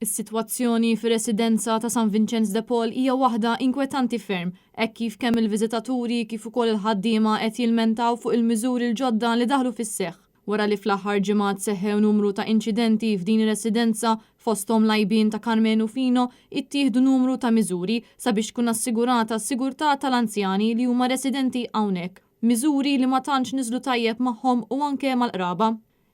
Is-sitwazzjoni fir-residenza ta' San Vincenz de Paul hija waħda inkwetanti ferm, hekk kif kemm il-viżitaturi kif ukoll il-ħaddiema qed jilmentaw fuq il-miżuri l-ġodda li daħlu fis-seħħ. Wara li fl-aħħar ġimgħat seħħew numru ta' inċidenti f'din ir-residenza fosthom lajbin ta' Carmenu Fino, ittieħdu numru ta' miżuri sabiex tkun assigurata s-sigurtà tal-anzjani li huma residenti hawnhekk. Miżuri li ma tantx niżlu tajjeb magħhom u anke mal-qraba.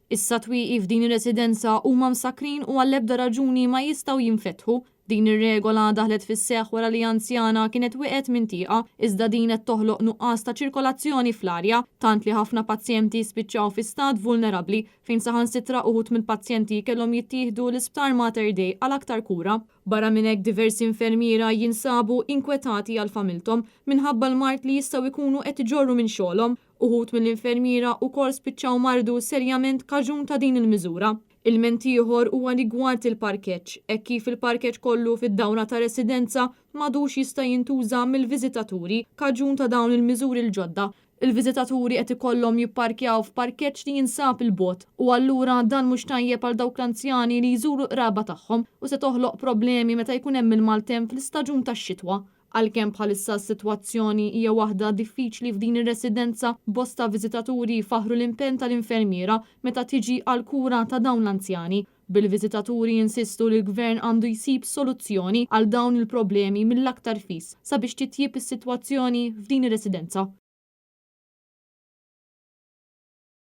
Issa twieqi f'din ir-residenza huma msakrin u għall-ebda raġuni ma jistgħu jinfetħu. Din ir-regola daħlet fis-seħħ wara li anzjana kienet wieqet minn tieqa iżda din qed toħloq nuqqas ta' ċirkolazzjoni fl-arja tant li ħafna pazjenti spiċċaw fi stat vulnerabbli fejn saħansitra uħud mill-pazjenti kellhom jittieħdu l-Isptar Mater Dei għal aktar kura. Barra minn hekk diversi infermiera jinsabu inkwetati għal familthom minħabba l-mart li jistgħu jkunu qed iġorru minn xogħolhom. Uħud mill-infermiera wkoll spiċċaw mardu serjament kaġun ta' din il-miżura. Il-ment ieħor huwa rigward il-parkeġġ, hekk kif il-parkeġġ kollu fid-dawra ta' residenza m'għadux jista' jintuża mill-viżitaturi kaġun ta' dawn il-miżuri l-ġodda. Il-viżitaturi qed ikollhom jipparkjaw f'parkeġġ li jinsab il-bogħod u allura dan mhux tajjeb għal dawk l-anzjani li jżuru qraba tagħhom u se toħloq problemi meta jkun hemm il-maltemp fl-istaġun tax-xitwa. Għalkemm bħalissa s-sitwazzjoni hija waħda diffiċli f'din ir-residenza, bosta viżitaturi faħru l-impenn tal-infermiera meta tiġi għal kura ta' dawn l-anzjani. Bil-viżitaturi insistu li l-gvern għandu jsib soluzzjoni għal dawn il-problemi mill-aktar fis sabiex titjib is-sitwazzjoni f'din ir-residenza.